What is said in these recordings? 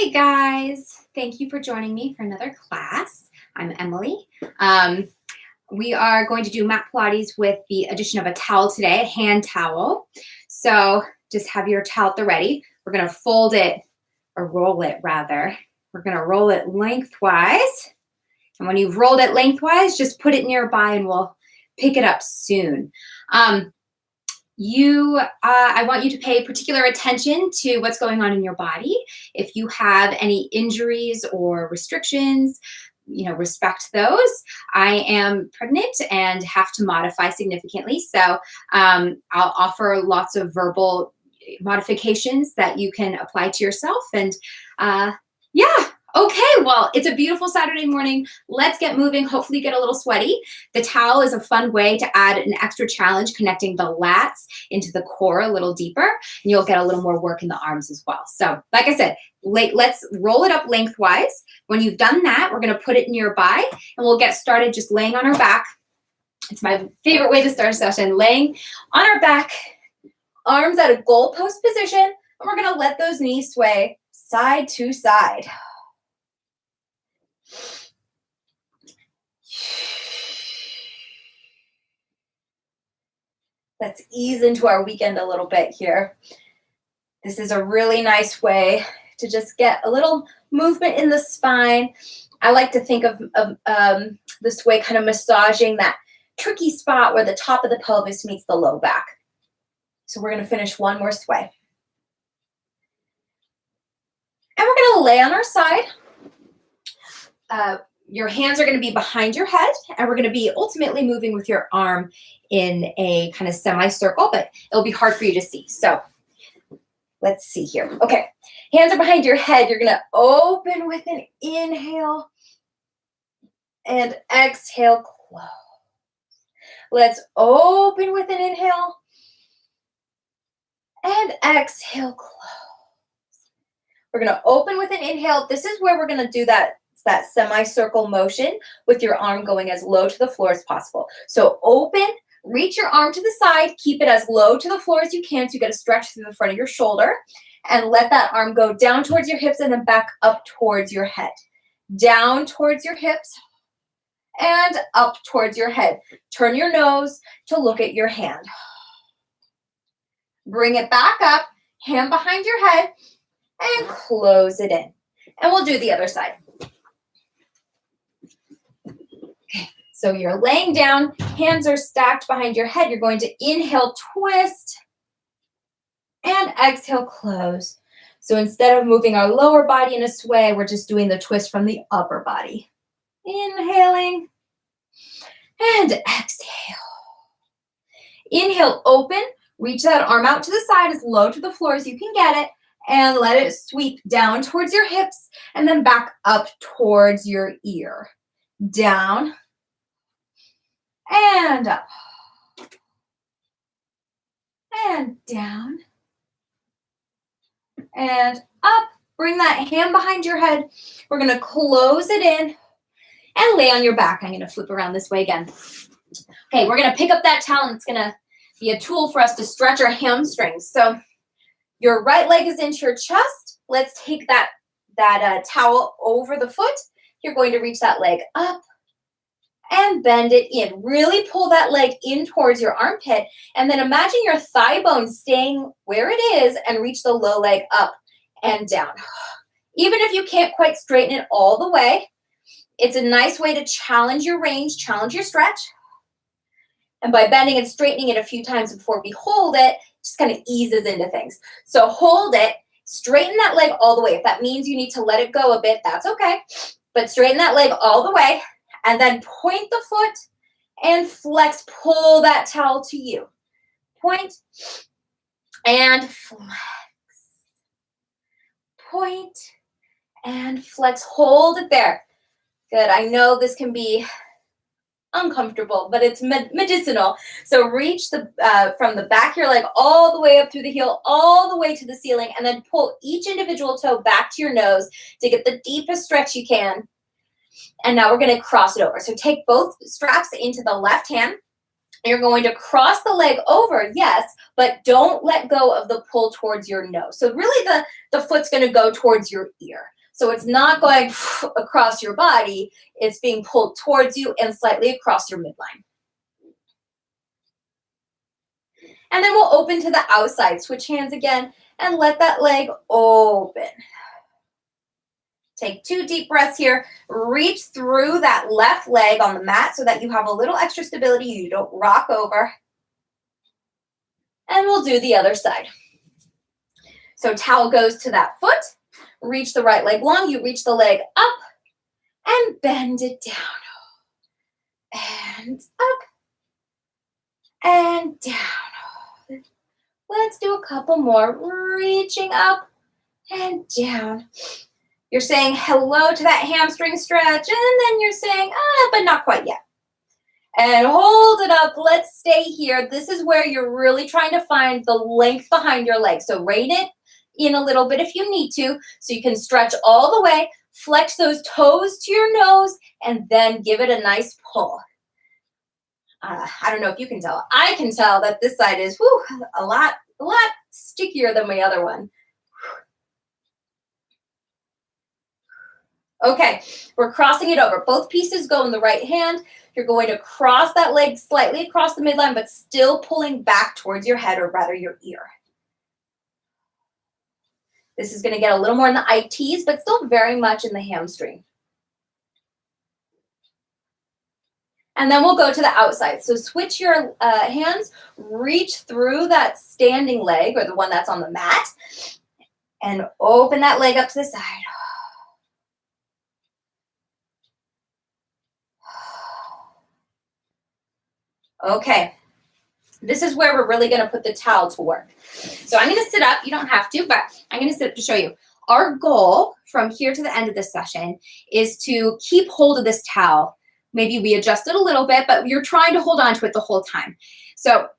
Hey guys, thank you for joining me for another class. I'm Emily. We are going to do mat Pilates with the addition of a towel today, a hand towel. So just have your towel at the ready. We're going to fold it, or roll it rather. We're going to roll it lengthwise. And when you've rolled it lengthwise, just put it nearby and we'll pick it up soon. I want you to pay particular attention to what's going on in your body. If you have any injuries or restrictions, respect those. I am pregnant and have to modify significantly. So I'll offer lots of verbal modifications that you can apply to yourself. And okay, well, it's a beautiful Saturday morning. Let's get moving, hopefully get a little sweaty. The towel is a fun way to add an extra challenge, connecting the lats into the core a little deeper, and you'll get a little more work in the arms as well. So like I said, let's roll it up lengthwise. When you've done that, we're gonna put it nearby, and we'll get started just laying on our back. It's my favorite way to start a session, laying on our back, arms at a goalpost position, and we're gonna let those knees sway side to side. Let's ease into our weekend a little bit here. This is a really nice way to just get a little movement in the spine. I like to think of this way, kind of massaging that tricky spot where the top of the pelvis meets the low back. So we're going to finish one more sway. And we're going to lay on our side. Your hands are going to be behind your head, and we're going to be ultimately moving with your arm in a kind of semicircle, but it'll be hard for you to see. So let's see here. Okay, hands are behind your head. You're going to open with an inhale and exhale, close. Let's open with an inhale and exhale, close. We're going to open with an inhale. This is where we're going to do that semicircle motion with your arm going as low to the floor as possible. So open, reach your arm to the side, keep it as low to the floor as you can so you get a stretch through the front of your shoulder, and let that arm go down towards your hips and then back up towards your head. Down towards your hips and up towards your head. Turn your nose to look at your hand. Bring it back up, hand behind your head, and close it in. And we'll do the other side. So you're laying down, hands are stacked behind your head. You're going to inhale, twist, and exhale, close. So instead of moving our lower body in a sway, we're just doing the twist from the upper body. Inhaling and exhale. Inhale, open, reach that arm out to the side as low to the floor as you can get it, and let it sweep down towards your hips and then back up towards your ear. Down and up and down and up. Bring that hand behind your head. We're going to close it in and lay on your back. I'm going to flip around this way again. Okay, we're going to pick up that towel, and it's going to be a tool for us to stretch our hamstrings. So your right leg is into your chest. Let's take that towel over the foot. You're going to reach that leg up and bend it in. Really pull that leg in towards your armpit, and then imagine your thigh bone staying where it is and reach the low leg up and down. Even if you can't quite straighten it all the way, it's a nice way to challenge your range, challenge your stretch. And by bending and straightening it a few times before we hold it, just kind of eases into things. So hold it, straighten that leg all the way. If that means you need to let it go a bit, that's okay. But straighten that leg all the way, and then point the foot and flex. Pull that towel to you. Point and flex. Point and flex. Hold it there. Good. I know this can be uncomfortable, but it's medicinal. So reach from the back of your leg all the way up through the heel, all the way to the ceiling, and then pull each individual toe back to your nose to get the deepest stretch you can. And now we're going to cross it over. So take both straps into the left hand. You're going to cross the leg over, yes, but don't let go of the pull towards your nose. So really the foot's going to go towards your ear. So it's not going across your body. It's being pulled towards you and slightly across your midline. And then we'll open to the outside. Switch hands again and let that leg open. Take 2 deep breaths here. Reach through that left leg on the mat so that you have a little extra stability. You don't rock over. And we'll do the other side. So towel goes to that foot. Reach the right leg long. You reach the leg up and bend it down. And up and down. Let's do a couple more. Reaching up and down. You're saying hello to that hamstring stretch, and then you're saying, but not quite yet. And hold it up. Let's stay here. This is where you're really trying to find the length behind your leg. So rein it in a little bit if you need to, so you can stretch all the way, flex those toes to your nose, and then give it a nice pull. I don't know if you can tell. I can tell that this side is a lot stickier than my other one. Okay, we're crossing it over. Both pieces go in the right hand. You're going to cross that leg slightly across the midline, but still pulling back towards your head, or rather your ear. This is going to get a little more in the ITs, but still very much in the hamstring. And then we'll go to the outside. So switch your hands, reach through that standing leg, or the one that's on the mat, and open that leg up to the side. Okay, this is where we're really going to put the towel to work. So I'm going to sit up. You don't have to, but I'm going to sit up to show you. Our goal from here to the end of this session is to keep hold of this towel. Maybe we adjust it a little bit, but you're trying to hold on to it the whole time. So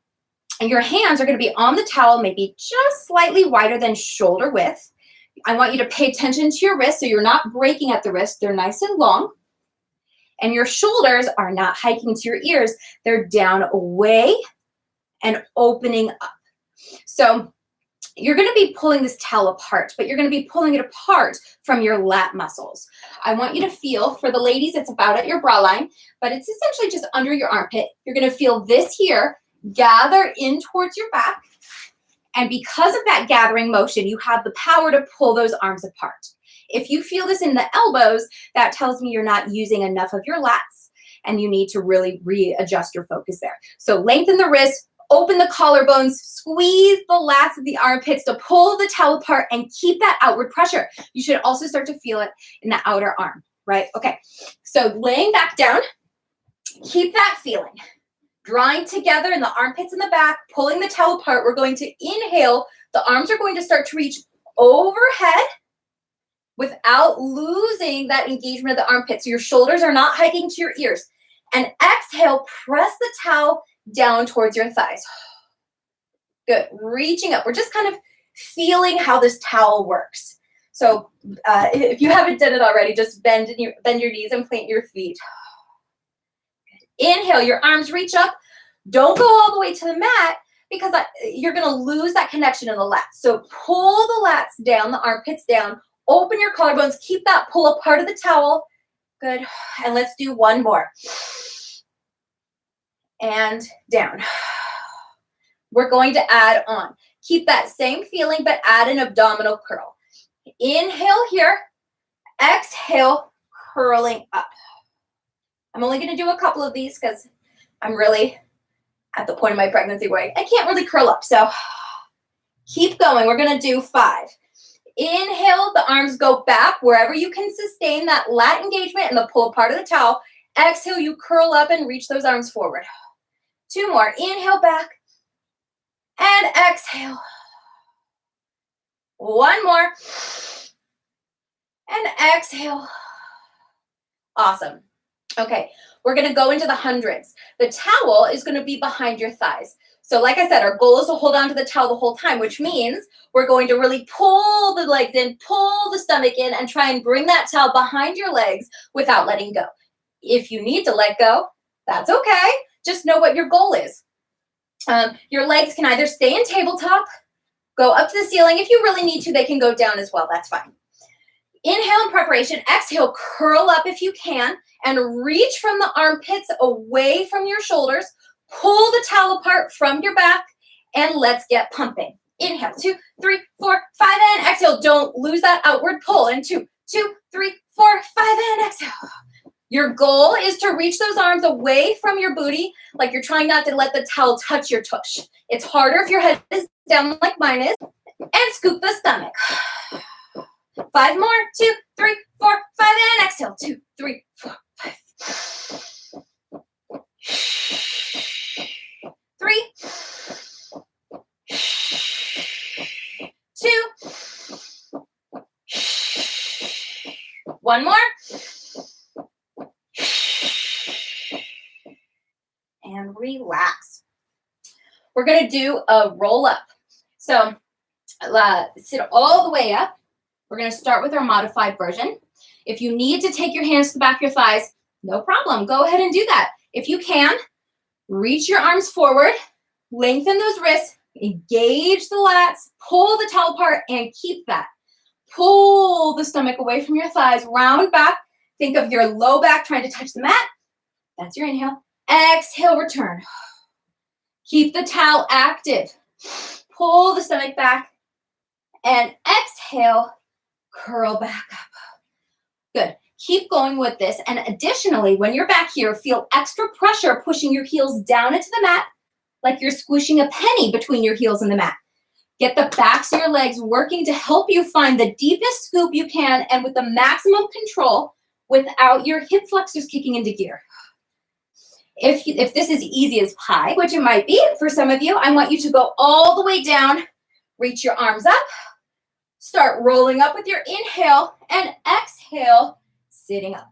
your hands are going to be on the towel, maybe just slightly wider than shoulder width. I want you to pay attention to your wrists so you're not breaking at the wrist. They're nice and long. And your shoulders are not hiking to your ears. They're down away and opening up. So you're going to be pulling this towel apart, but you're going to be pulling it apart from your lat muscles. I want you to feel, for the ladies, it's about at your bra line, but it's essentially just under your armpit. You're going to feel this here gather in towards your back. And because of that gathering motion, you have the power to pull those arms apart. If you feel this in the elbows, that tells me you're not using enough of your lats and you need to really readjust your focus there. So lengthen the wrist, open the collarbones, squeeze the lats of the armpits to pull the towel apart and keep that outward pressure. You should also start to feel it in the outer arm, right? Okay, so laying back down, keep that feeling. Drawing together in the armpits in the back, pulling the towel apart. We're going to inhale. The arms are going to start to reach overhead without losing that engagement of the armpits. So your shoulders are not hiking to your ears. And exhale, press the towel down towards your thighs. Good, reaching up. We're just kind of feeling how this towel works. So if you haven't done it already, just bend your knees and plant your feet. Inhale, your arms reach up. Don't go all the way to the mat because you're going to lose that connection in the lats. So pull the lats down, the armpits down. Open your collarbones. Keep that pull apart of the towel. Good. And let's do one more. And down. We're going to add on. Keep that same feeling, but add an abdominal curl. Inhale here. Exhale, curling up. I'm only going to do a couple of these because I'm really at the point of my pregnancy where I can't really curl up. So keep going. We're going to do 5. Inhale, the arms go back wherever you can sustain that lat engagement and the pull apart of the towel. Exhale, you curl up and reach those arms forward. 2 more. Inhale back and exhale. 1 more. And exhale. Awesome. Okay, we're going to go into the hundreds. The towel is going to be behind your thighs. So like I said, our goal is to hold on to the towel the whole time, which means we're going to really pull the legs in, pull the stomach in, and try and bring that towel behind your legs without letting go. If you need to let go, that's okay. Just know what your goal is. Your legs can either stay in tabletop, go up to the ceiling. If you really need to, they can go down as well. That's fine. Inhale in preparation. Exhale, curl up if you can, and reach from the armpits away from your shoulders. Pull the towel apart from your back, and let's get pumping. Inhale, 2, 3, 4, 5, and exhale. Don't lose that outward pull. And 2, 2, 3, 4, 5, and exhale. Your goal is to reach those arms away from your booty, like you're trying not to let the towel touch your tush. It's harder if your head is down like mine is. And scoop the stomach. 5 more. 2, 3, 4, 5, and exhale. 2, 3, 4, 5. 3, 2. 1 more. And relax. We're going to do a roll up. So sit all the way up. We're going to start with our modified version. If you need to take your hands to the back of your thighs, no problem. Go ahead and do that. If you can, reach your arms forward, lengthen those wrists, engage the lats, pull the towel apart, and keep that. Pull the stomach away from your thighs, round back. Think of your low back trying to touch the mat. That's your inhale. Exhale, return. Keep the towel active. Pull the stomach back, and exhale, curl back up. Good. Keep going with this. And additionally, when you're back here, feel extra pressure pushing your heels down into the mat, like you're squishing a penny between your heels and the mat. Get the backs of your legs working to help you find the deepest scoop you can and with the maximum control without your hip flexors kicking into gear. If this is easy as pie, which it might be for some of you, I want you to go all the way down, reach your arms up, start rolling up with your inhale, and exhale, sitting up.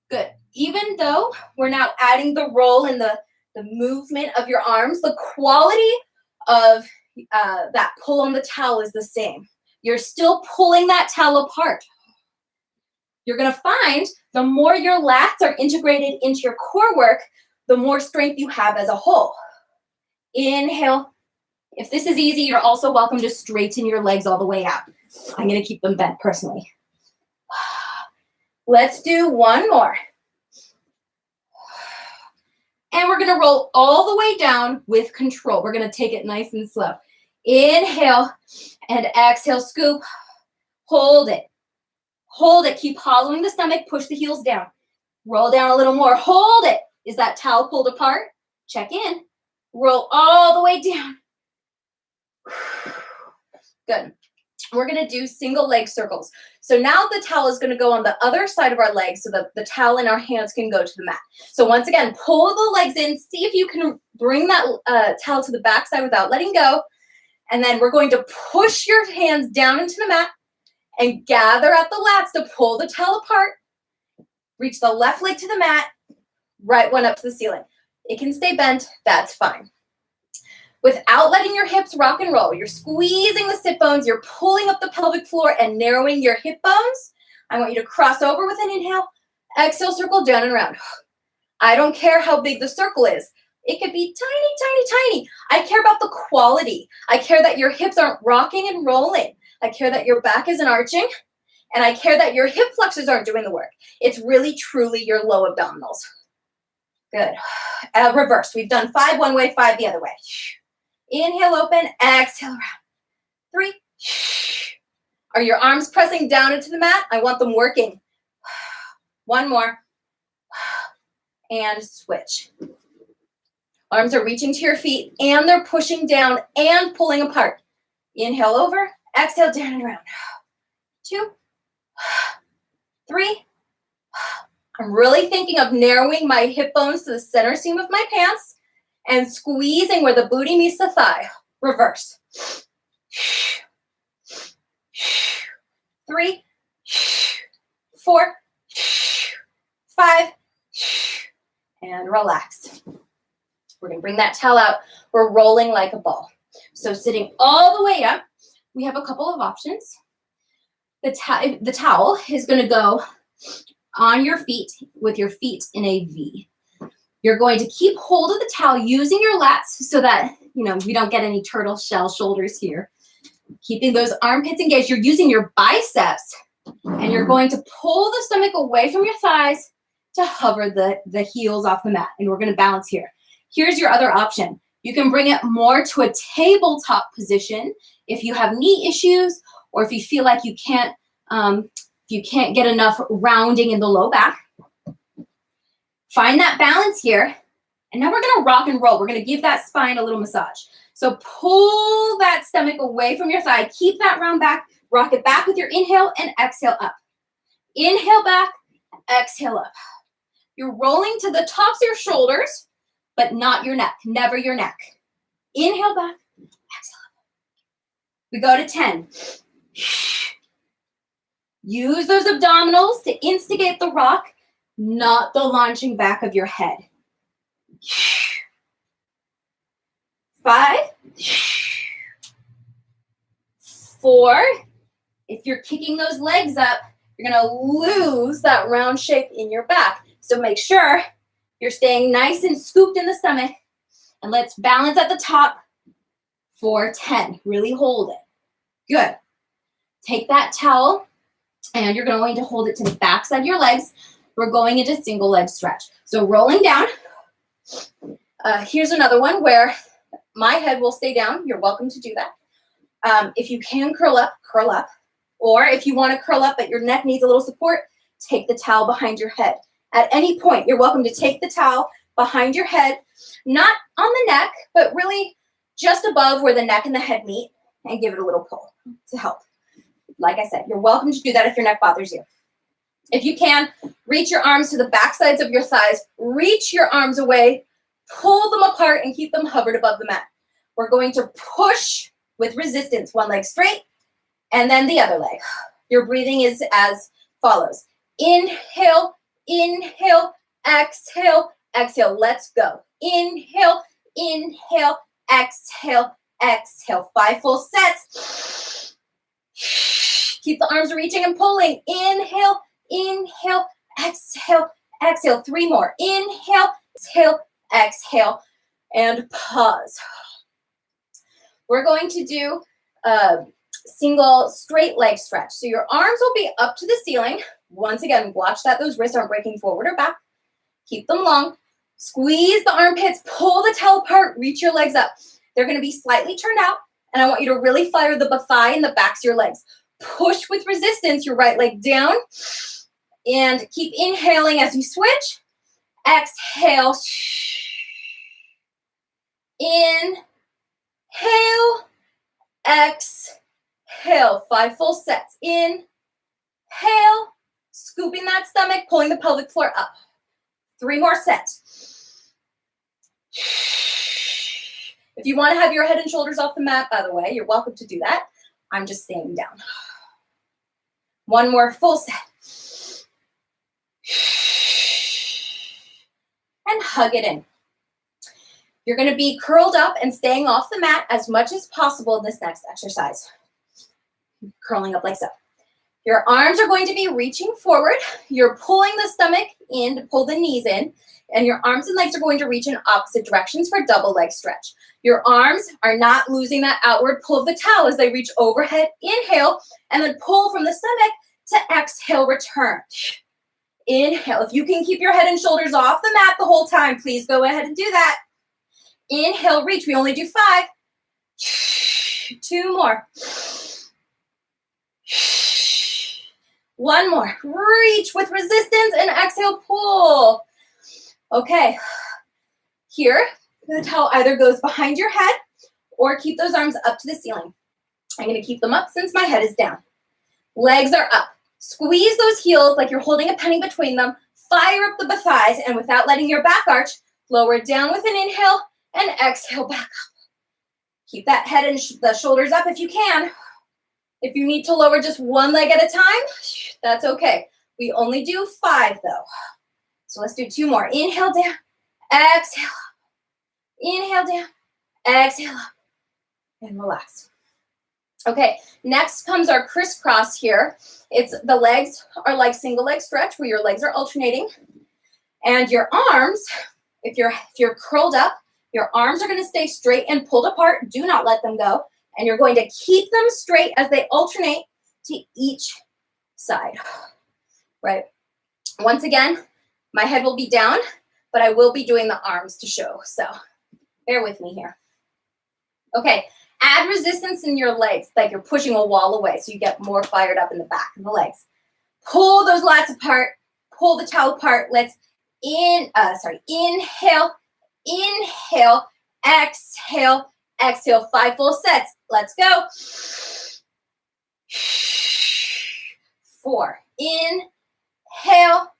Good. Even though we're now adding the roll and the movement of your arms, the quality of that pull on the towel is the same. You're still pulling that towel apart. You're going to find the more your lats are integrated into your core work, the more strength you have as a whole. Inhale. If this is easy, you're also welcome to straighten your legs all the way out. I'm going to keep them bent personally. Let's do one more. And we're going to roll all the way down with control. We're going to take it nice and slow. Inhale and exhale, scoop. Hold it. Hold it. Keep hollowing the stomach. Push the heels down. Roll down a little more. Hold it. Is that towel pulled apart? Check in. Roll all the way down. Good. We're going to do single leg circles. So now the towel is going to go on the other side of our legs so that the towel in our hands can go to the mat. So once again, pull the legs in. See if you can bring that towel to the back side without letting go. And then we're going to push your hands down into the mat and gather at the lats to pull the towel apart. Reach the left leg to the mat, right one up to the ceiling. It can stay bent. That's fine. Without letting your hips rock and roll, you're squeezing the sit bones, you're pulling up the pelvic floor and narrowing your hip bones. I want you to cross over with an inhale, exhale, circle down and around. I don't care how big the circle is. It could be tiny, tiny, tiny. I care about the quality. I care that your hips aren't rocking and rolling. I care that your back isn't arching. And I care that your hip flexors aren't doing the work. It's really, truly your low abdominals. Good. Reverse. We've done 5 one way, 5 the other way. Inhale, open, exhale, around. 3. Are your arms pressing down into the mat? I want them working. 1 more. And switch. Arms are reaching to your feet and they're pushing down and pulling apart. Inhale over, exhale down and around. 2, 3. I'm really thinking of narrowing my hip bones to the center seam of my pants and squeezing where the booty meets the thigh. Reverse. 3, 4, 5, and relax. We're going to bring that towel out. We're rolling like a ball. So sitting all the way up, we have a couple of options. The towel is going to go on your feet with your feet in a V. You're going to keep hold of the towel using your lats so that, we don't get any turtle shell shoulders here. Keeping those armpits engaged. You're using your biceps And you're going to pull the stomach away from your thighs to hover the heels off the mat. And we're going to balance here. Here's your other option. You can bring it more to a tabletop position if you have knee issues or if you feel like you can't get enough rounding in the low back. Find that balance here. And now we're going to rock and roll. We're going to give that spine a little massage. So pull that stomach away from your thigh. Keep that round back. Rock it back with your inhale and exhale up. Inhale back, exhale up. You're rolling to the tops of your shoulders, but not your neck. Never your neck. Inhale back, exhale up. We go to 10. Use those abdominals to instigate the rock, not the launching back of your head. 5, 4. If you're kicking those legs up, you're going to lose that round shape in your back. So make sure you're staying nice and scooped in the stomach. And let's balance at the top for 10. Really hold it. Good. Take that towel, and you're going to hold it to the back side of your legs. We're going into single leg stretch. So rolling down. Here's another one where my head will stay down. You're welcome to do that. If you can curl up, curl up. Or if you want to curl up but your neck needs a little support, take the towel behind your head. At any point, you're welcome to take the towel behind your head, not on the neck, but really just above where the neck and the head meet, and give it a little pull to help. Like I said, you're welcome to do that if your neck bothers you. If you can, reach your arms to the back sides of your thighs, reach your arms away, pull them apart, and keep them hovered above the mat. We're going to push with resistance, one leg straight, and then the other leg. Your breathing is as follows. Inhale, inhale, exhale, exhale. Let's go. Inhale, inhale, exhale, exhale. 5 full sets. Keep the arms reaching and pulling. Inhale, inhale, exhale, exhale. 3 more. Inhale, exhale, exhale, and pause. We're going to do single straight leg stretch. So your arms will be up to the ceiling. Once again, watch that those wrists aren't breaking forward or back. Keep them long. Squeeze the armpits, pull the towel apart, reach your legs up. They're going to be slightly turned out, and I want you to really fire the thigh and the backs of your legs. Push with resistance your right leg down, and keep inhaling as you switch. Exhale. Inhale. Exhale. 5 full sets. Inhale. Scooping that stomach, pulling the pelvic floor up. 3 more sets. If you want to have your head and shoulders off the mat, by the way, you're welcome to do that. I'm just staying down. 1 more full set. And hug it in. You're going to be curled up and staying off the mat as much as possible in this next exercise. Curling up like so. Your arms are going to be reaching forward. You're pulling the stomach in to pull the knees in, and your arms and legs are going to reach in opposite directions for double leg stretch. Your arms are not losing that outward pull of the towel as they reach overhead. Inhale, and then pull from the stomach to exhale, return. Inhale. If you can keep your head and shoulders off the mat the whole time, please go ahead and do that. Inhale, reach. We only do 5. 2 more. 1 more. Reach with resistance and exhale, pull. Okay. Here, the towel either goes behind your head or keep those arms up to the ceiling. I'm going to keep them up since my head is down. Legs are up. Squeeze those heels like you're holding a penny between them. Fire up the thighs, and without letting your back arch, lower it down with an inhale and exhale back up. Keep that head and the shoulders up if you can. If you need to lower just 1 leg at a time, that's okay. We only do 5 though. So let's do 2 more. Inhale down, exhale up. Inhale down, exhale up, and relax. Okay, next comes our crisscross here. The legs are like single leg stretch where your legs are alternating. And your arms, if you're curled up, your arms are going to stay straight and pulled apart. Do not let them go. And you're going to keep them straight as they alternate to each side, right? Once again, my head will be down, but I will be doing the arms to show. So bear with me here. Okay, add resistance in your legs, like you're pushing a wall away, so you get more fired up in the back and the legs. Pull those lats apart, pull the towel apart. Let's inhale, inhale, exhale, exhale. 5 full sets. Let's go. 4, inhale,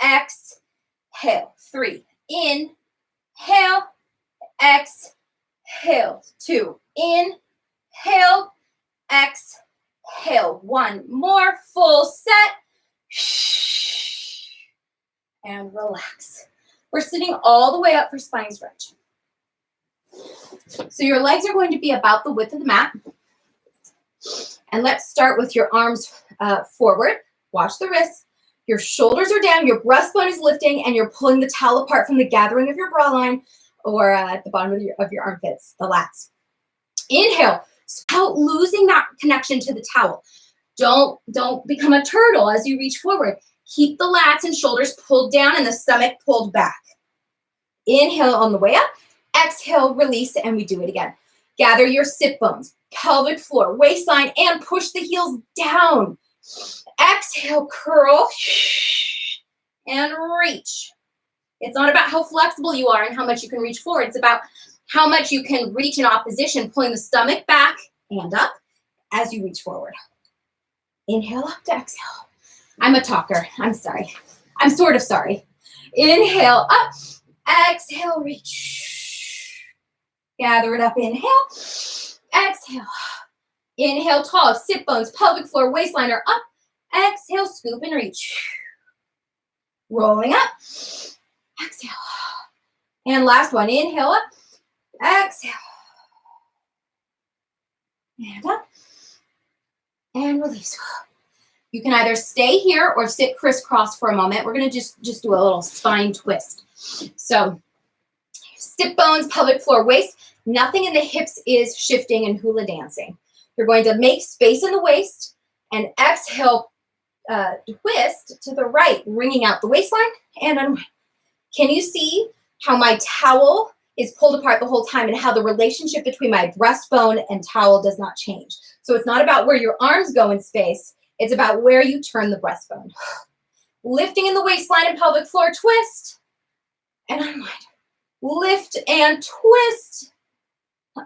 exhale. 3, inhale, exhale. 2, inhale, exhale. 1 more full set. And relax. We're sitting all the way up for spine stretch. So your legs are going to be about the width of the mat. And let's start with your arms forward. Watch the wrists. Your shoulders are down, your breastbone is lifting, and you're pulling the towel apart from the gathering of your bra line or at the bottom of your armpits, the lats. Inhale, without losing that connection to the towel. Don't become a turtle as you reach forward. Keep the lats and shoulders pulled down and the stomach pulled back. Inhale on the way up. Exhale, release, and we do it again. Gather your sit bones, pelvic floor, waistline, and push the heels down. Exhale, curl, and reach. It's not about how flexible you are and how much you can reach forward. It's about how much you can reach in opposition, pulling the stomach back and up as you reach forward. Inhale up to exhale. I'm a talker. I'm sorry. I'm sort of sorry. Inhale up. Exhale, reach. Gather it up. Inhale. Exhale. Inhale, tall. Sit bones, pelvic floor, waistline are up. Exhale, scoop and reach. Rolling up. Exhale. And last one. Inhale up. Exhale. And up. And release. You can either stay here or sit crisscross for a moment. We're going to just do a little spine twist. So sit bones, pelvic floor, waist. Nothing in the hips is shifting and hula dancing. You're going to make space in the waist and exhale, twist to the right, wringing out the waistline and unwind. Can you see how my towel is pulled apart the whole time and how the relationship between my breastbone and towel does not change? So it's not about where your arms go in space. It's about where you turn the breastbone. Lifting in the waistline and pelvic floor, twist and unwind. Lift and twist,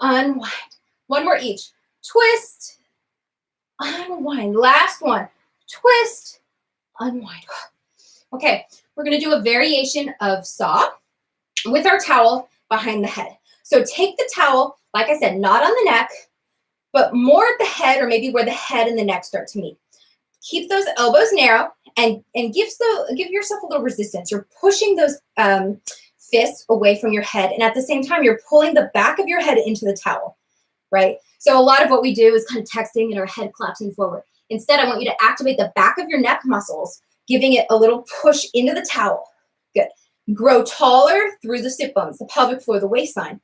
unwind. One more each. Twist, unwind. Last one. Twist, unwind. Okay, we're going to do a variation of saw with our towel behind the head. So take the towel, like I said, not on the neck, but more at the head or maybe where the head and the neck start to meet. Keep those elbows narrow and give yourself a little resistance. You're pushing those fists away from your head, and at the same time, you're pulling the back of your head into the towel, right? So a lot of what we do is kind of texting and our head collapsing forward. Instead, I want you to activate the back of your neck muscles, giving it a little push into the towel. Good. Grow taller through the sit bones, the pelvic floor, the waistline.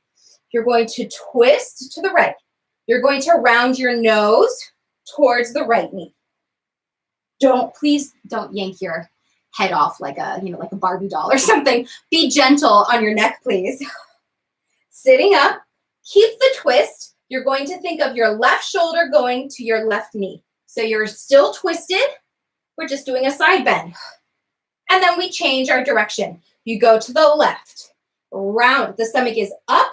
You're going to twist to the right. You're going to round your nose towards the right knee. Please don't yank your head off like a Barbie doll or something. Be gentle on your neck, please. Sitting up, keep the twist. You're going to think of your left shoulder going to your left knee. So you're still twisted. We're just doing a side bend. And then we change our direction. You go to the left. Round. The stomach is up.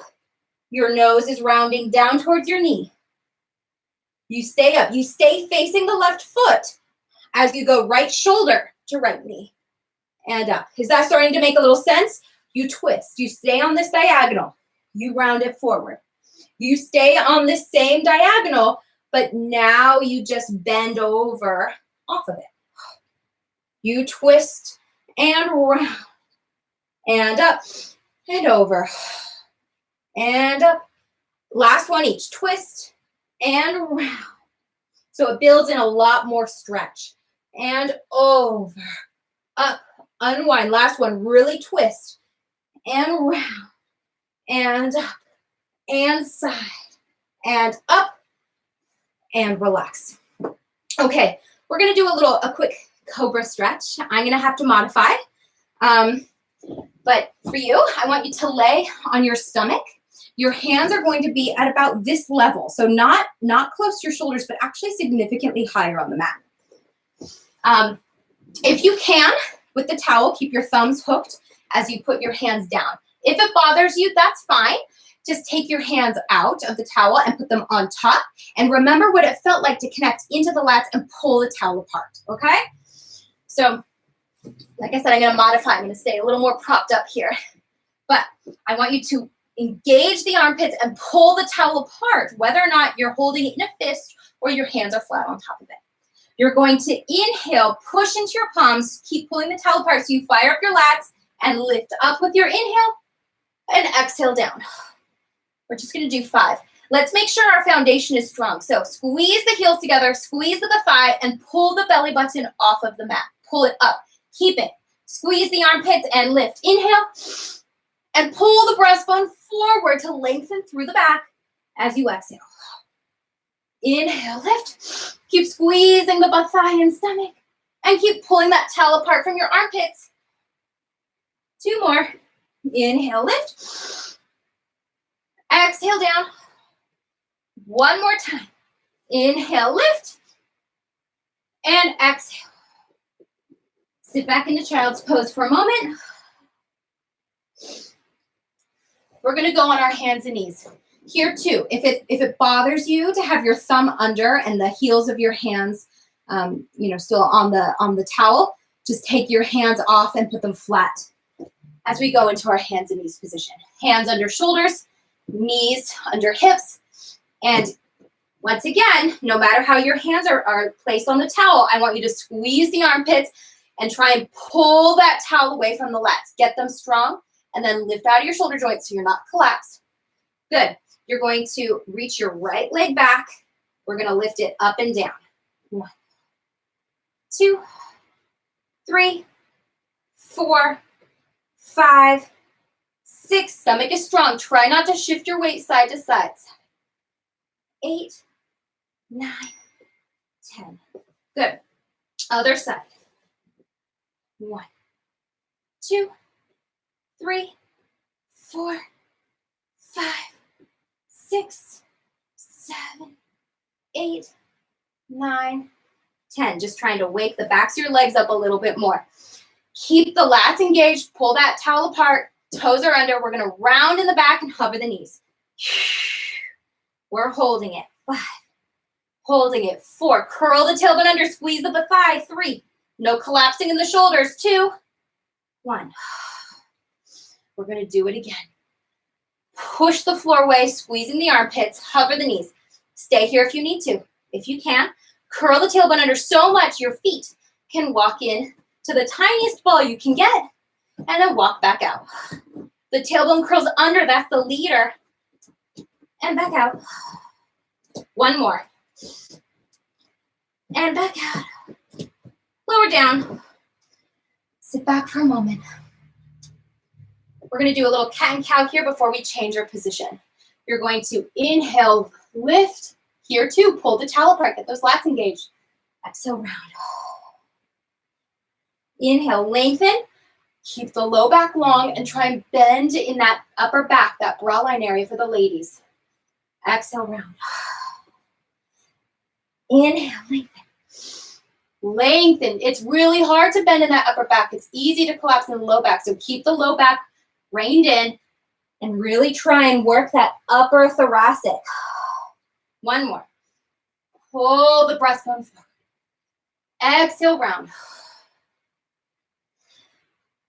Your nose is rounding down towards your knee. You stay up. You stay facing the left foot as you go right shoulder to right knee. And up. Is that starting to make a little sense? You twist. You stay on this diagonal. You round it forward. You stay on the same diagonal, but now you just bend over off of it. You twist and round. And up and over. And up. Last one each. Twist and round. So it builds in a lot more stretch. And over. Up. Unwind. Last one. Really twist. And round. And up. And side. And up. And relax. Okay. we're gonna do a quick cobra stretch. I'm gonna have to modify. But for you, I want you to lay on your stomach. Your hands are going to be at about this level. So not close to your shoulders, but actually significantly higher on the mat. If you can, with the towel, keep your thumbs hooked as you put your hands down. If it bothers you, that's fine. Just take your hands out of the towel and put them on top. And remember what it felt like to connect into the lats and pull the towel apart, okay? So, like I said, I'm gonna modify. I'm gonna stay a little more propped up here. But I want you to engage the armpits and pull the towel apart, whether or not you're holding it in a fist or your hands are flat on top of it. You're going to inhale, push into your palms, keep pulling the towel apart so you fire up your lats and lift up with your inhale and exhale down. We're just gonna do 5. Let's make sure our foundation is strong. So squeeze the heels together, squeeze the thigh, and pull the belly button off of the mat. Pull it up, keep it. Squeeze the armpits and lift. Inhale, and pull the breastbone forward to lengthen through the back as you exhale. Inhale, lift. Keep squeezing the butt, thigh, and stomach, and keep pulling that towel apart from your armpits. 2 more. Inhale, lift. Exhale down. 1 more time. Inhale, lift. And exhale. Sit back into child's pose for a moment. We're going to go on our hands and knees. Here too, if it bothers you to have your thumb under and the heels of your hands, still on the towel, just take your hands off and put them flat as we go into our hands and knees position. Hands under shoulders, knees under hips, and once again, no matter how your hands are placed on the towel, I want you to squeeze the armpits and try and pull that towel away from the lats. Get them strong, and then lift out of your shoulder joints so you're not collapsed. Good. You're going to reach your right leg back. We're going to lift it up and down. 1, 2, 3, 4, 5, 6. Stomach is strong. Try not to shift your weight side to side. 7, 8, 9, 10. Good. Other side. 1, 2, 3, 4, 5, 6, 7, 8, 9, 10. Just trying to wake the backs of your legs up a little bit more. Keep the lats engaged. Pull that towel apart. Toes are under. We're going to round in the back and hover the knees. We're holding it. 5. Holding it. 4. Curl the tailbone under. Squeeze the thigh. 3. No collapsing in the shoulders. 2. 1. We're going to do it again. Push the floor away, squeezing the armpits. Hover the knees. Stay here if you need to. If you can, curl the tailbone under so much your feet can walk in to the tiniest ball you can get, and then walk back out. The tailbone curls under. That's the leader. And back out. 1 more. And back out. Lower down. Sit back for a moment. We're going to do a little cat and cow here before we change our position. You're going to inhale, lift. Here too, pull the towel apart. Get those lats engaged. Exhale, round. Inhale, lengthen. Keep the low back long and try and bend in that upper back, that bra line area for the ladies. Exhale, round. Inhale, lengthen. Lengthen. It's really hard to bend in that upper back. It's easy to collapse in the low back. So keep the low back reined in and really try and work that upper thoracic. 1 more. Pull the breastbone forward. Exhale, round.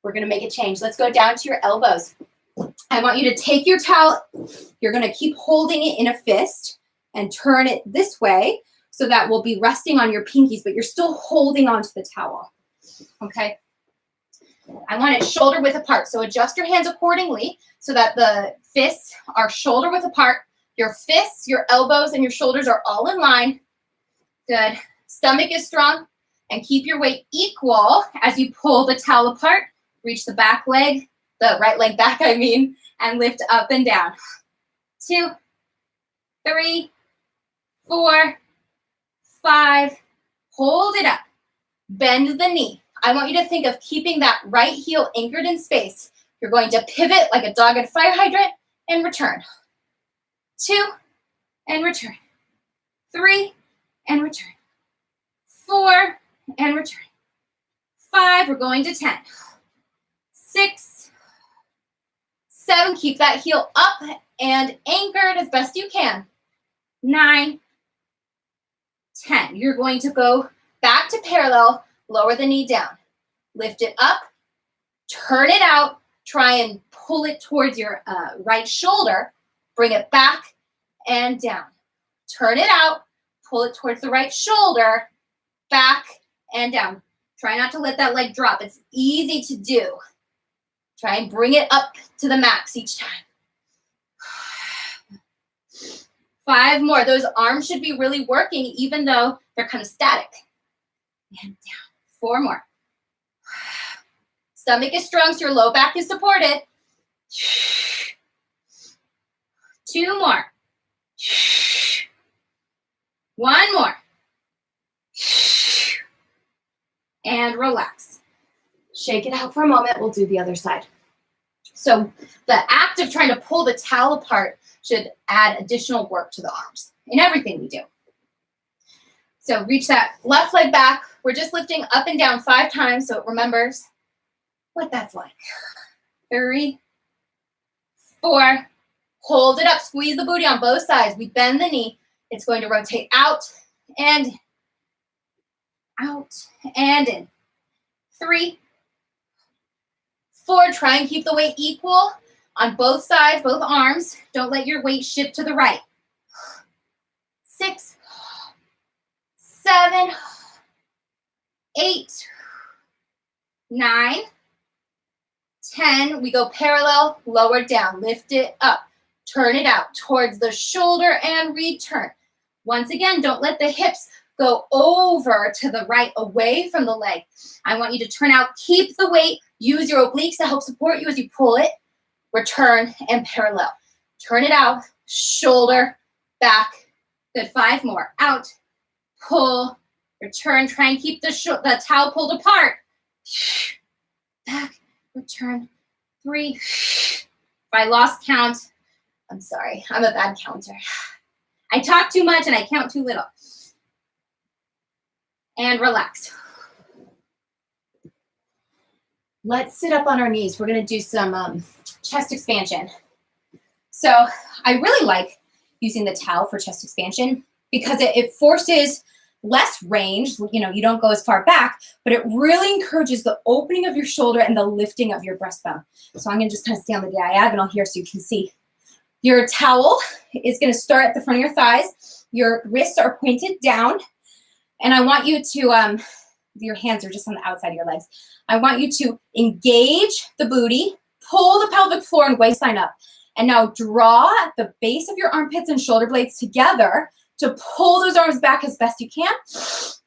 We're going to make a change. Let's go down to your elbows. I want you to take your towel. You're going to keep holding it in a fist and turn it this way so that we'll be resting on your pinkies, but you're still holding onto the towel. Okay? I want it shoulder width apart. So adjust your hands accordingly so that the fists are shoulder width apart. Your fists, your elbows, and your shoulders are all in line. Good. Stomach is strong. And keep your weight equal as you pull the towel apart. Reach the back leg, the right leg back, and lift up and down. 2, 3, 4, 5. Hold it up. Bend the knee. I want you to think of keeping that right heel anchored in space. You're going to pivot like a dog at fire hydrant and return. 2 and return. 3 and return. 4 and return. 5, we're going to 10. 6, 7, keep that heel up and anchored as best you can. 9, 10. You're going to go back to parallel, lower the knee down. Lift it up, turn it out, try and pull it towards your right shoulder, bring it back and down. Turn it out, pull it towards the right shoulder, back and down. Try not to let that leg drop. It's easy to do. Try and bring it up to the max each time. 5 more. Those arms should be really working even though they're kind of static. And down. 4 more. Stomach is strong, so your low back is supported. 2 more. 1 more. And relax. Shake it out for a moment. We'll do the other side. So the act of trying to pull the towel apart should add additional work to the arms in everything we do. So reach that left leg back. We're just lifting up and down 5 times so it remembers what that's like. 3, 4, hold it up. Squeeze the booty on both sides. We bend the knee. It's going to rotate out and in. 3, 4, try and keep the weight equal on both sides, both arms. Don't let your weight shift to the right. 6, 7, 8, 9, 10. We go parallel, lower down, lift it up, turn it out towards the shoulder and return. Once again, don't let the hips go over to the right, away from the leg. I want you to turn out, keep the weight, use your obliques to help support you as you pull it, return and parallel. Turn it out, shoulder, back. Good, 5 more. Out, pull, return. Try and keep the towel pulled apart. Back, return. 3. If I lost count, I'm sorry. I'm a bad counter. I talk too much and I count too little. And relax. Let's sit up on our knees. We're going to do some chest expansion. So I really like using the towel for chest expansion because it forces less range. You know, you don't go as far back, but it really encourages the opening of your shoulder and the lifting of your breastbone. So I'm going to just kind of stay on the diagonal here so you can see. Your towel is going to start at the front of your thighs. Your wrists are pointed down. And I want you to, your hands are just on the outside of your legs. I want you to engage the booty, pull the pelvic floor and waistline up. And now draw at the base of your armpits and shoulder blades together to pull those arms back as best you can.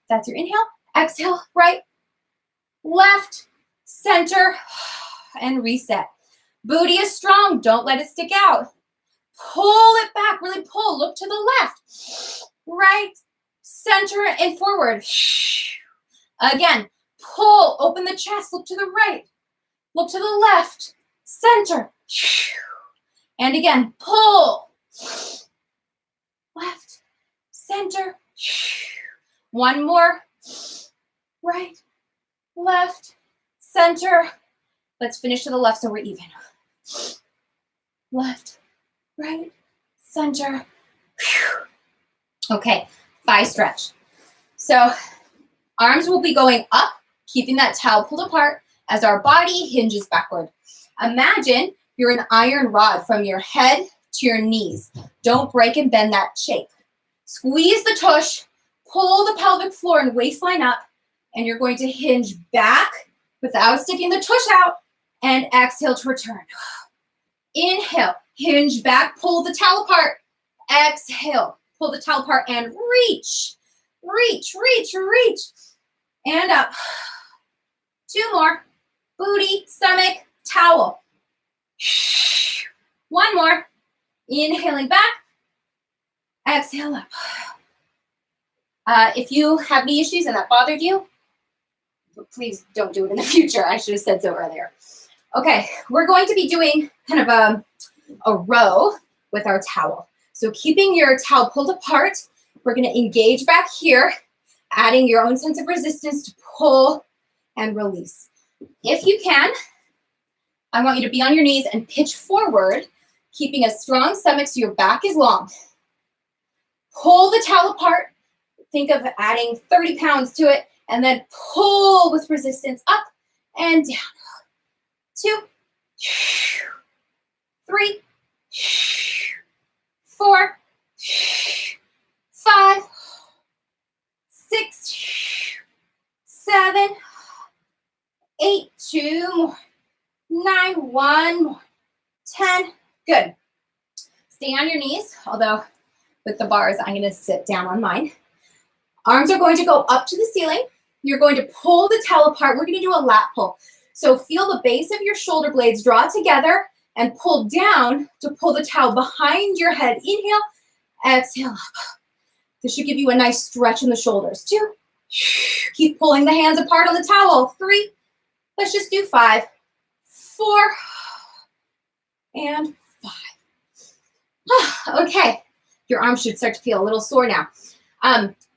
That's your inhale. Exhale, right, left, center, and reset. Booty is strong. Don't let it stick out. Pull it back. Really pull. Look to the left, right, center, and forward. Again, pull. Open the chest. Look to the right. Look to the left, center. And again, pull. Left, center. 1 more. Right, left, center. Let's finish to the left so we're even. Left, right, center. Okay, thigh stretch. So arms will be going up, keeping that towel pulled apart as our body hinges backward. Imagine you're an iron rod from your head to your knees. Don't break and bend that shape. Squeeze the tush, pull the pelvic floor and waistline up, and you're going to hinge back without sticking the tush out, and exhale to return. Inhale, hinge back, pull the towel apart. Exhale, pull the towel apart and reach, reach, reach, reach. And up. 2 more. Booty, stomach, towel. 1 more. Inhaling back. Exhale up. If you have knee issues and that bothered you, please don't do it in the future. I should have said so earlier. Okay, we're going to be doing kind of a row with our towel. So keeping your towel pulled apart, we're going to engage back here, adding your own sense of resistance to pull and release. If you can, I want you to be on your knees and pitch forward, keeping a strong stomach so your back is long. Pull the towel apart. Think of adding 30 pounds to it, and then pull with resistance up and down. 2, 3, 4, 5, 6, 7, 8, 2 more, 9, 1 more, 10. Good. Stay on your knees, although with the bars, I'm going to sit down on mine. Arms are going to go up to the ceiling. You're going to pull the towel apart. We're going to do a lat pull. So feel the base of your shoulder blades draw together and pull down to pull the towel behind your head. Inhale, exhale. This should give you a nice stretch in the shoulders. 2. Keep pulling the hands apart on the towel. 3. Let's just do 5, 4, and 5. Okay. Your arms should start to feel a little sore now.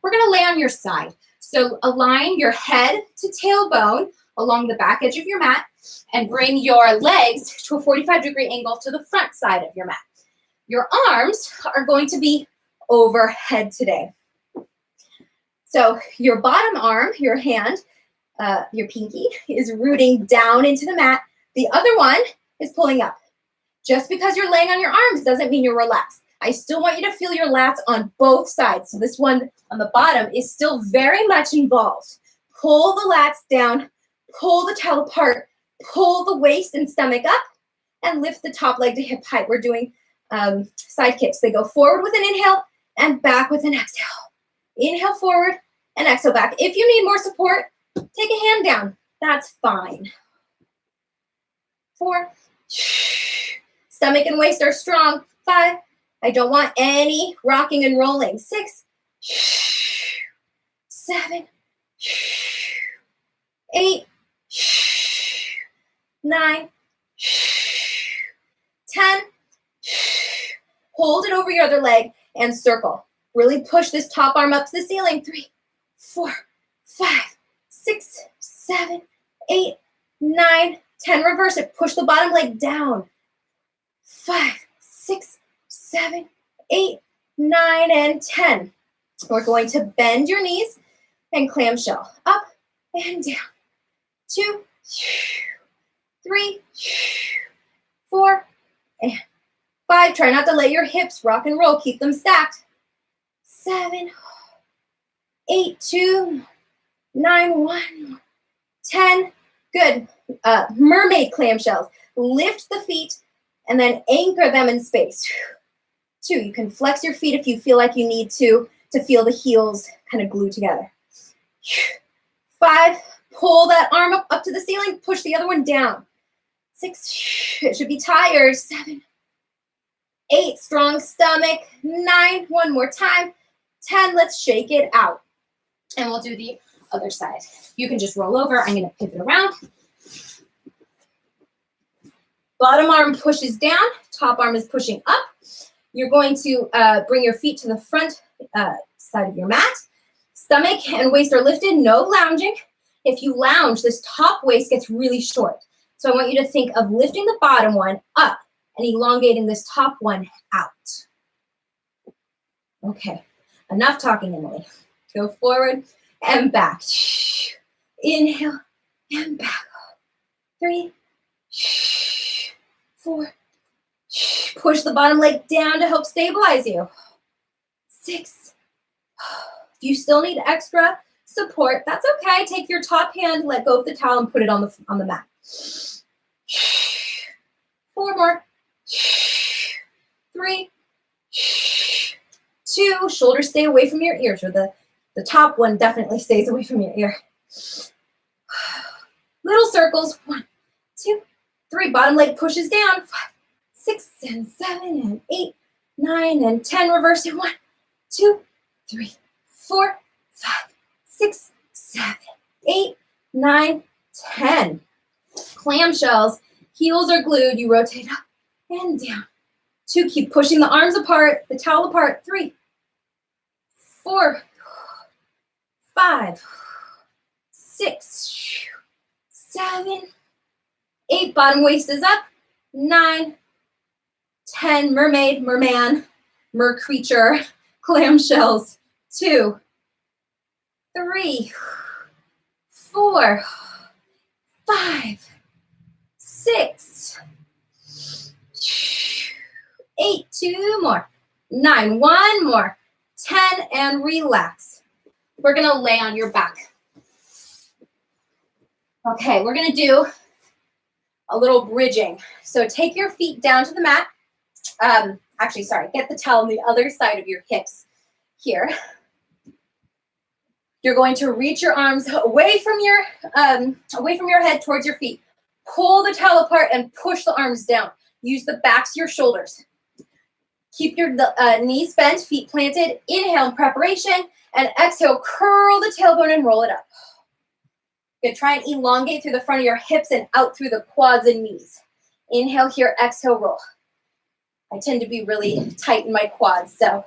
We're going to lay on your side. So align your head to tailbone along the back edge of your mat and bring your legs to a 45-degree angle to the front side of your mat. Your arms are going to be overhead today. So your bottom arm, your hand, your pinky, is rooting down into the mat. The other one is pulling up. Just because you're laying on your arms doesn't mean you're relaxed. I still want you to feel your lats on both sides. So this one on the bottom is still very much involved. Pull the lats down, pull the towel apart, pull the waist and stomach up, and lift the top leg to hip height. We're doing side kicks. They go forward with an inhale and back with an exhale. Inhale forward and exhale back. If you need more support, take a hand down. That's fine. 4. Stomach and waist are strong. 5. I don't want any rocking and rolling. 6, 7, 8, 9, 10. Hold it over your other leg and circle. Really push this top arm up to the ceiling. 3, 4, 5, 6, 7, 8, 9, 10. Reverse it. Push the bottom leg down. 5, 6, 7, 8, 9, and 10. We're going to bend your knees and clamshell. Up and down. 2, 3, 4, and 5. Try not to let your hips rock and roll. Keep them stacked. 7, 8, 2, 9, 1, 10. Good. Mermaid clamshells. Lift the feet and then anchor them in space. 2, you can flex your feet if you feel like you need to feel the heels kind of glue together. 5, pull that arm up to the ceiling, push the other one down. 6, it should be tired. 7, 8, strong stomach. 9, one more time. 10, let's shake it out. And we'll do the other side. You can just roll over. I'm going to pivot around. Bottom arm pushes down, top arm is pushing up. You're going to bring your feet to the front side of your mat. Stomach and waist are lifted, no lounging. If you lounge, this top waist gets really short. So I want you to think of lifting the bottom one up and elongating this top one out. Okay, enough talking, Emily. Go forward and back. Inhale and back. 3, 4. Push the bottom leg down to help stabilize you. 6. If you still need extra support, that's okay. Take your top hand, let go of the towel, and put it on the mat. 4 more. 3, 2. Shoulders stay away from your ears, or the top one definitely stays away from your ear. Little circles. 1, 2, 3. Bottom leg pushes down. 5, 6, and 7, and 8, 9, and 10. Reverse it. 1, 2, 3, 4, 5, 6, 7, 8, 9, 10. Clamshells, heels are glued. You rotate up and down. 2, keep pushing the arms apart, the towel apart. 3, 4, 5, 6, 7, 8. Bottom waist is up. 9, 10. Mermaid, merman, mer creature, clamshells. 2, 3, 4, 5, 6, 8. 2 more. 9. 1 more. 10, and relax. We're gonna lay on your back. Okay, we're gonna do a little bridging. So take your feet down to the mat. Actually, sorry, get the towel on the other side of your hips here. You're going to reach your arms away from your head towards your feet. Pull the towel apart and push the arms down. Use the backs of your shoulders. Keep your knees bent, feet planted. Inhale in preparation, and exhale, curl the tailbone and roll it up. Good, try and elongate through the front of your hips and out through the quads and knees. Inhale here, exhale, roll. I tend to be really tight in my quads, so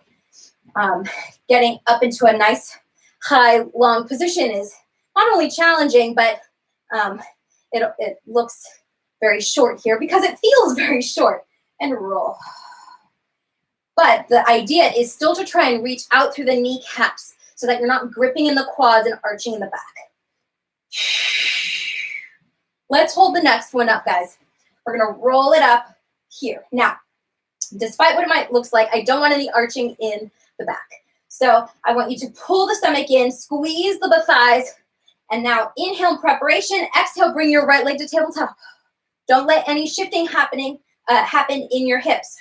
getting up into a nice, high, long position is not only challenging, but it looks very short here because it feels very short. And roll. But the idea is still to try and reach out through the kneecaps so that you're not gripping in the quads and arching in the back. Let's hold the next one up, guys. We're gonna roll it up here. Now, despite what it might look like, I don't want any arching in the back. So I want you to pull the stomach in, squeeze the thighs, and now inhale in preparation, exhale, bring your right leg to tabletop. Don't let any shifting happen in your hips.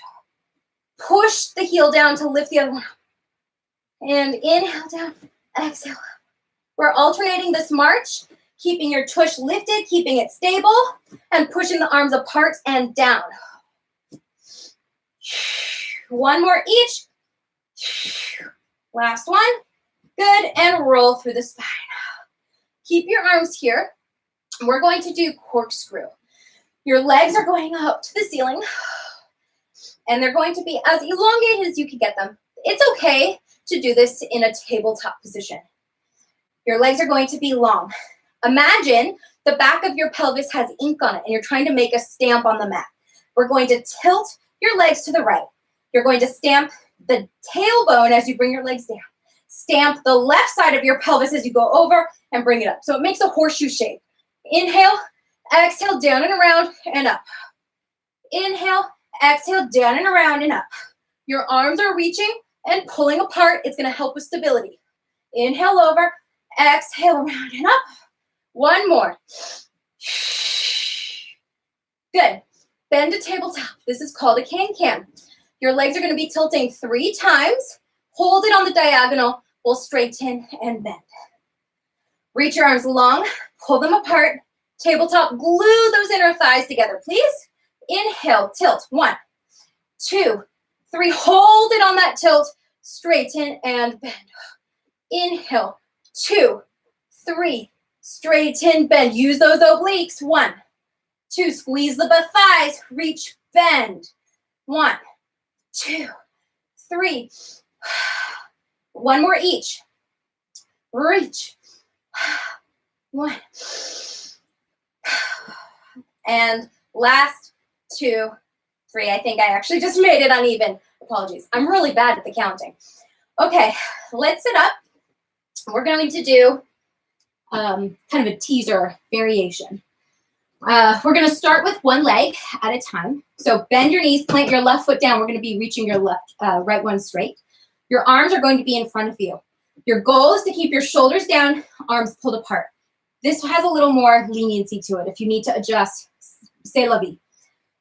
Push the heel down to lift the other one up. And inhale down, exhale. We're alternating this march, keeping your tush lifted, keeping it stable, and pushing the arms apart and down. 1 more each. Last one. Good, and roll through the spine. Keep your arms here. We're going to do corkscrew. Your legs are going up to the ceiling, and they're going to be as elongated as you can get them. It's okay to do this in a tabletop position. Your legs are going to be long. Imagine the back of your pelvis has ink on it, and you're trying to make a stamp on the mat. We're going to tilt your legs to the right. You're going to stamp the tailbone as you bring your legs down. Stamp the left side of your pelvis as you go over and bring it up. So it makes a horseshoe shape. Inhale, exhale, down and around and up. Inhale, exhale, down and around and up. Your arms are reaching and pulling apart. It's going to help with stability. Inhale over, exhale around and up. 1 more. Good. Bend to tabletop. This is called a can-can. Your legs are going to be tilting 3 times. Hold it on the diagonal. We'll straighten and bend. Reach your arms long. Pull them apart. Tabletop. Glue those inner thighs together, please. Inhale, tilt. 1, 2, 3. Hold it on that tilt. Straighten and bend. Inhale, 2, 3. Straighten, bend. Use those obliques. 1, 2. Squeeze the butt thighs. Reach, bend. 1, 2, 3. 1 more each. Reach. 1. And last 2, 3. I think I actually just made it uneven. Apologies. I'm really bad at the counting. Okay, let's sit up. We're going to do kind of a teaser variation. We're going to start with 1 leg at a time. So bend your knees, plant your left foot down. We're going to be reaching your right one straight. Your arms are going to be in front of you. Your goal is to keep your shoulders down, arms pulled apart. This has a little more leniency to it. If you need to adjust, c'est la vie.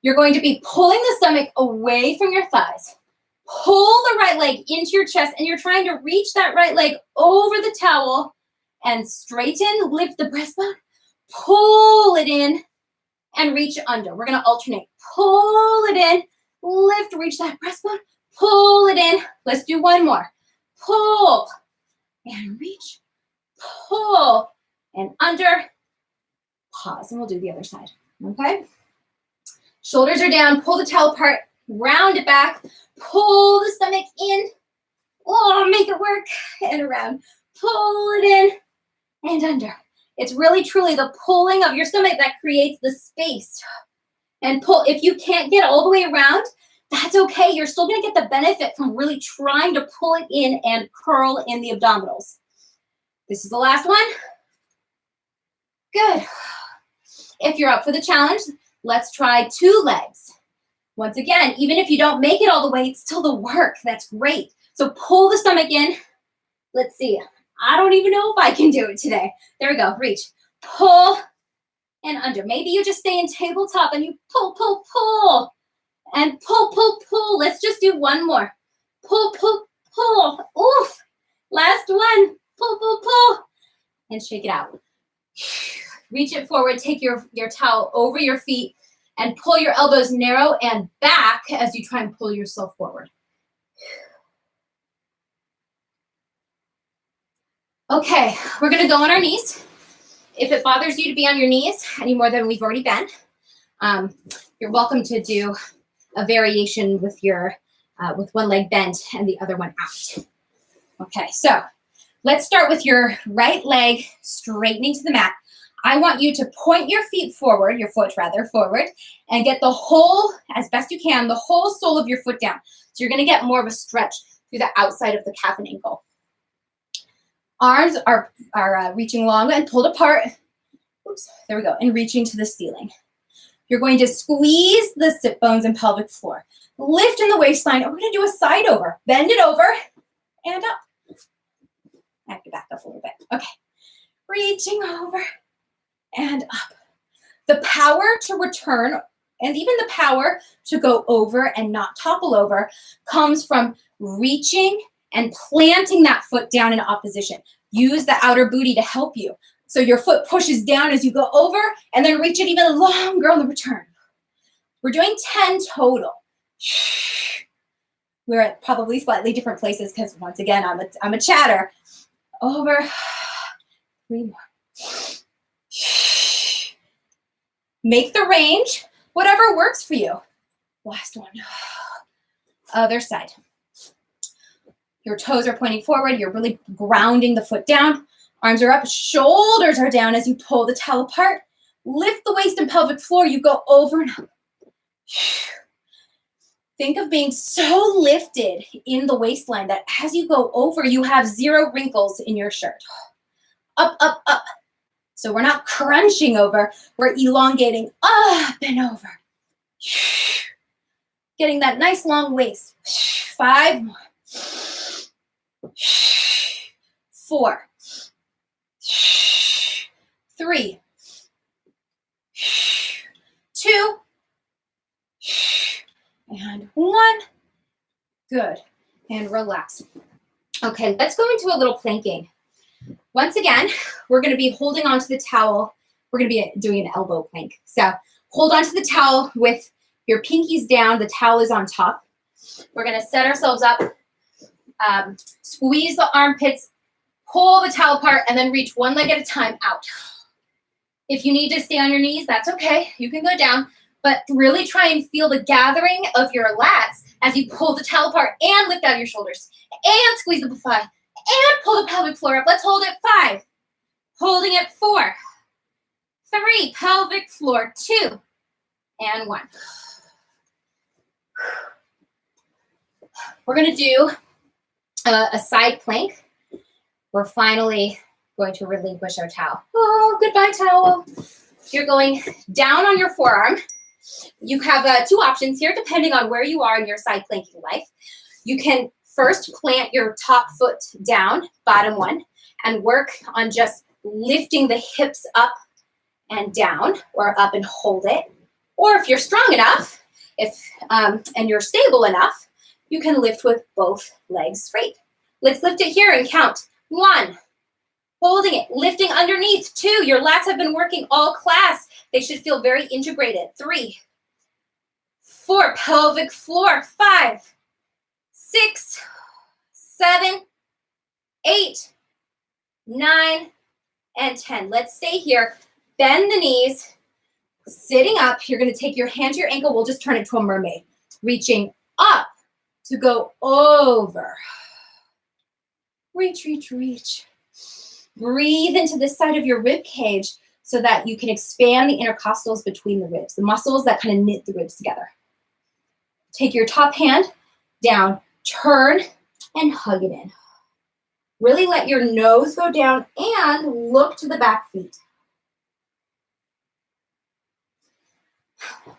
You're going to be pulling the stomach away from your thighs. Pull the right leg into your chest, and you're trying to reach that right leg over the towel and straighten, lift the breastbone, pull it in, and reach under. We're going to alternate. Pull it in, lift, reach that breastbone, pull it in. Let's do 1 more. Pull and reach, pull, and under. Pause, and we'll do the other side, okay? Shoulders are down, pull the towel apart, round it back, pull the stomach in. Oh, make it work, and around. Pull it in, and under. It's really, truly the pulling of your stomach that creates the space. And pull. If you can't get all the way around, that's okay. You're still going to get the benefit from really trying to pull it in and curl in the abdominals. This is the last one. Good. If you're up for the challenge, let's try 2 legs. Once again, even if you don't make it all the way, it's still the work. That's great. So pull the stomach in. Let's see. I don't even know if I can do it today. There we go. Reach. Pull and under. Maybe you just stay in tabletop and you pull, pull, pull. And pull, pull, pull. Let's just do one more. Pull, pull, pull. Oof. Last one. Pull, pull, pull. And shake it out. Reach it forward. Take your towel over your feet and pull your elbows narrow and back as you try and pull yourself forward. Okay, we're going to go on our knees. If it bothers you to be on your knees any more than we've already been, you're welcome to do a variation with your with one leg bent and the other one out. Okay, so let's start with your right leg straightening to the mat. I want you to point your feet forward, your foot rather, forward, and get the whole, as best you can, the whole sole of your foot down. So you're going to get more of a stretch through the outside of the calf and ankle. Arms are reaching long and pulled apart. Oops, there we go, and reaching to the ceiling. You're going to squeeze the sit bones and pelvic floor. Lift in the waistline, and we're going to do a side over. Bend it over and up. I have to back up a little bit. Okay, reaching over and up. The power to return and even the power to go over and not topple over comes from reaching and planting that foot down in opposition. Use the outer booty to help you. So your foot pushes down as you go over and then reach it even longer on the return. We're doing 10 total. We're at probably slightly different places because once again, I'm a chatter. Over, 3 more. Make the range, whatever works for you. Last one. Other side. Your toes are pointing forward. You're really grounding the foot down. Arms are up. Shoulders are down as you pull the towel apart. Lift the waist and pelvic floor. You go over and up. Think of being so lifted in the waistline that as you go over, you have 0 wrinkles in your shirt. Up, up, up. So we're not crunching over. We're elongating up and over. Getting that nice long waist. 5 more. 4. 3. 2. And 1. Good. And relax. Okay, let's go into a little planking. Once again, we're going to be holding onto the towel. We're going to be doing an elbow plank. So hold onto the towel with your pinkies down. The towel is on top. We're going to set ourselves up. Squeeze the armpits, pull the towel apart, and then reach one leg at a time out. If you need to stay on your knees, that's okay. You can go down, but really try and feel the gathering of your lats as you pull the towel apart and lift out your shoulders and squeeze the thigh and pull the pelvic floor up. Let's hold it. 5. Holding it. 4. 3. Pelvic floor. 2. And 1. We're going to do a side plank. We're finally going to relinquish our towel. Oh, goodbye, towel. You're going down on your forearm. You have 2 options here, depending on where you are in your side planking life. You can first plant your top foot down, bottom one, and work on just lifting the hips up and down, or up and hold it. Or if you're strong enough, and you're stable enough, you can lift with both legs straight. Let's lift it here and count. 1. Holding it, lifting underneath. 2. Your lats have been working all class. They should feel very integrated. 3. 4. Pelvic floor. 5. 6. 7. 8. 9, and 10. Let's stay here. Bend the knees. Sitting up, you're going to take your hand to your ankle. We'll just turn it to a mermaid. Reaching up to go over. Reach, reach, reach. Breathe into this side of your rib cage so that you can expand the intercostals between the ribs, the muscles that kind of knit the ribs together. Take your top hand down, turn, and hug it in. Really let your nose go down and look to the back feet.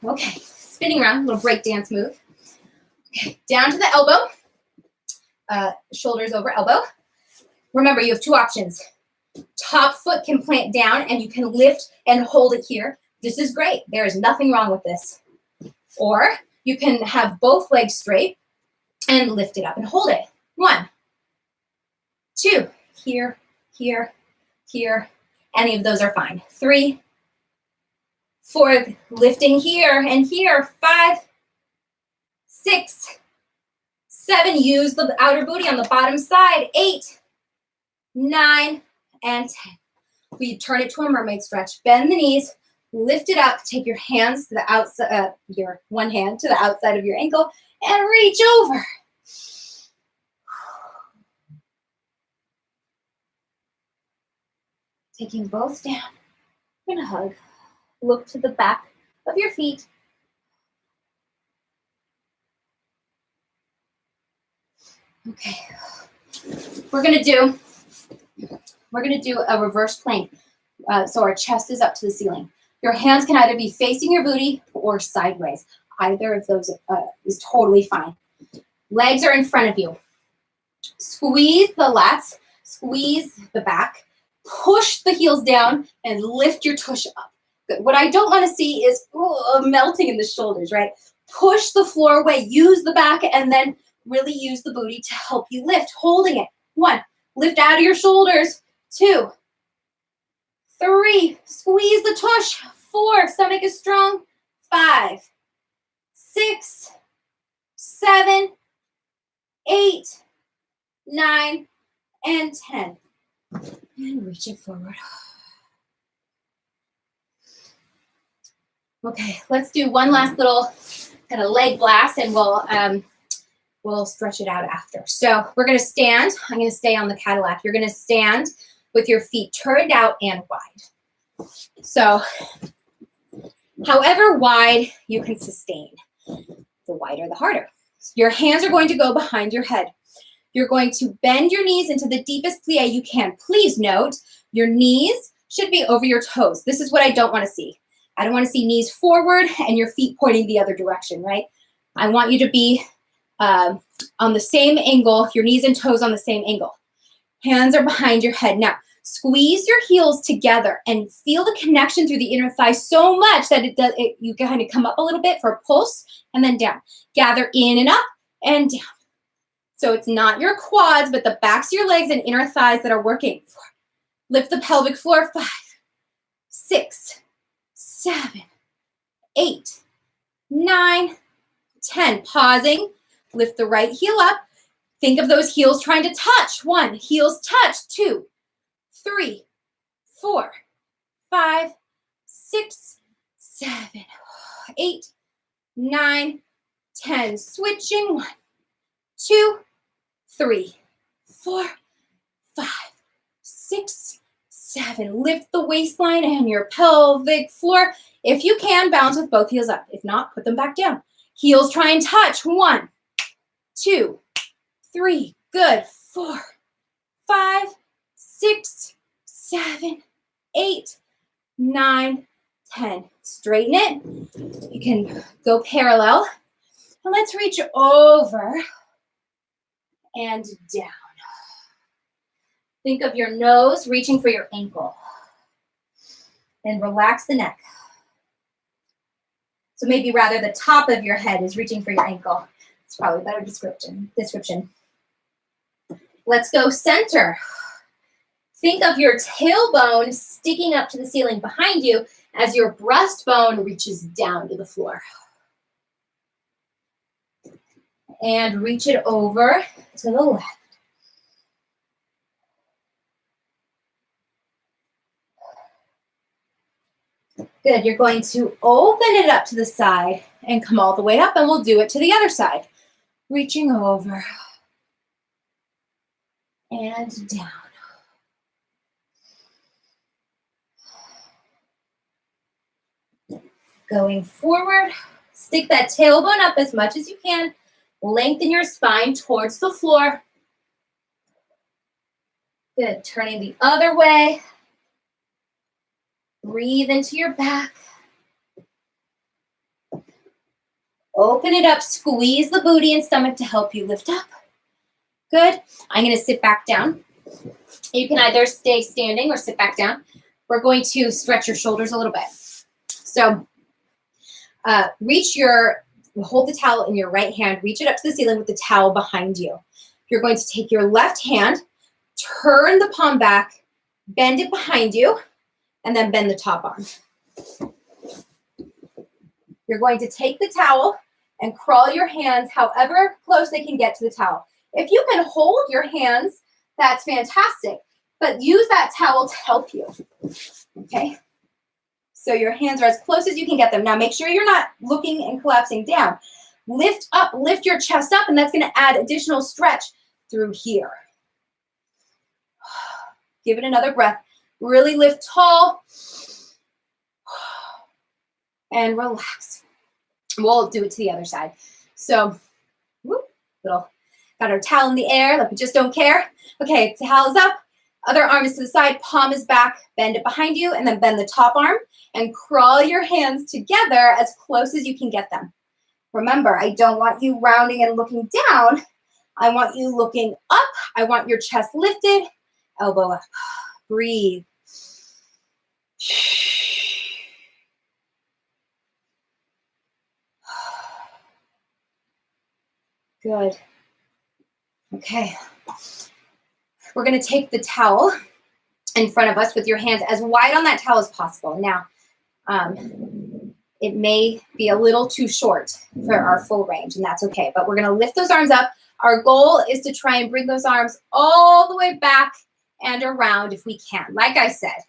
Okay, spinning around, little break dance move. Okay, down to the elbow, shoulders over elbow. Remember, you have two options. Top foot can plant down and you can lift and hold it here. This is great. There is nothing wrong with this. Or you can have both legs straight and lift it up and hold it. 1, 2, here, here, here. Any of those are fine. 3, 4, lifting here and here. 5, 6, 7, use the outer booty on the bottom side. 8, 9, and 10. We turn it to a mermaid stretch. Bend the knees, lift it up, take your hands to the outside, your one hand to the outside of your ankle, and reach over. Taking both down, and a hug. Look to the back of your feet. Okay, we're gonna do a reverse plank. So our chest is up to the ceiling. Your hands can either be facing your booty or sideways. Either of those is totally fine. Legs are in front of you. Squeeze the lats, squeeze the back, push the heels down, and lift your tush up. Good. What I don't want to see is melting in the shoulders, right? Push the floor away, use the back, and then really use the booty to help you lift, holding it. 1, lift out of your shoulders. 2, 3, squeeze the tush. 4, stomach is strong. 5, 6, 7, 8, 9, and 10. And reach it forward. Okay, let's do one last little kind of leg blast, and we'll stretch it out after. So we're going to stand. I'm going to stay on the Cadillac. You're going to stand with your feet turned out and wide. So however wide you can sustain, the wider the harder. Your hands are going to go behind your head. You're going to bend your knees into the deepest plie you can. Please note, your knees should be over your toes. This is what I don't want to see. I don't want to see knees forward and your feet pointing the other direction, right? I want you to be on the same angle, your knees and toes on the same angle. Hands are behind your head. Now, squeeze your heels together and feel the connection through the inner thigh so much that you kind of come up a little bit for a pulse and then down. Gather in and up and down. So it's not your quads, but the backs of your legs and inner thighs that are working. 4, lift the pelvic floor. 5, 6, 7, 8, 9, 10. Pausing. Lift the right heel up. Think of those heels trying to touch. 1, heels touch. 2, 3, 4, 5, 6, 7, 8, 9, 10. Switching. 1, 2, 3, 4, 5, 6, 7. Lift the waistline and your pelvic floor. If you can, bounce with both heels up. If not, put them back down. Heels try and touch. 1, 2, 3. Good. 4, 5, 6, 7, 8, 9, 10. Straighten it. You can go parallel. And let's reach over and down. Think of your nose reaching for your ankle. And relax the neck. So maybe rather the top of your head is reaching for your ankle. It's probably a better description. Let's go center. Think of your tailbone sticking up to the ceiling behind you as your breastbone reaches down to the floor. And reach it over to the left. Good. You're going to open it up to the side and come all the way up, and we'll do it to the other side. Reaching over and down. Going forward, stick that tailbone up as much as you can. Lengthen your spine towards the floor. Good. Turning the other way. Breathe into your back. Open it up. Squeeze the booty and stomach to help you lift up. Good. I'm going to sit back down. You can either stay standing or sit back down. We're going to stretch your shoulders a little bit. So hold the towel in your right hand. Reach it up to the ceiling with the towel behind you. You're going to take your left hand, turn the palm back, bend it behind you, and then bend the top arm. You're going to take the towel and crawl your hands however close they can get to the towel. If you can hold your hands, that's fantastic, but use that towel to help you, okay? So your hands are as close as you can get them. Now make sure you're not looking and collapsing down. Lift up, lift your chest up, and that's gonna add additional stretch through here. Give it another breath. Really lift tall and relax. We'll do it to the other side. So, got our towel in the air, like we just don't care. Okay, towel is up, other arm is to the side, palm is back, bend it behind you, and then bend the top arm and crawl your hands together as close as you can get them. Remember, I don't want you rounding and looking down. I want you looking up. I want your chest lifted, elbow up. Breathe. Good. Okay. We're going to take the towel in front of us with your hands as wide on that towel as possible. Now, it may be a little too short for our full range, and that's okay. But we're going to lift those arms up. Our goal is to try and bring those arms all the way back and around if we can. Like I said,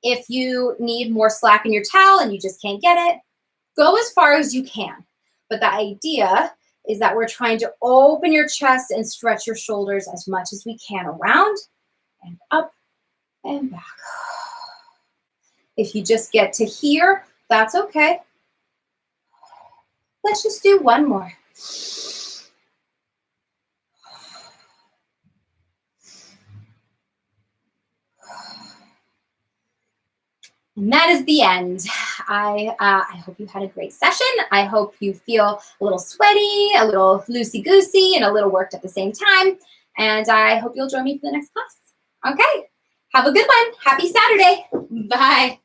if you need more slack in your towel and you just can't get it, go as far as you can. But the idea is that we're trying to open your chest and stretch your shoulders as much as we can around and up and back. If you just get to here, that's okay. Let's just do one more. And that is the end. I hope you had a great session. I hope you feel a little sweaty, a little loosey-goosey, and a little worked at the same time. And I hope you'll join me for the next class. Okay, have a good one. Happy Saturday. Bye.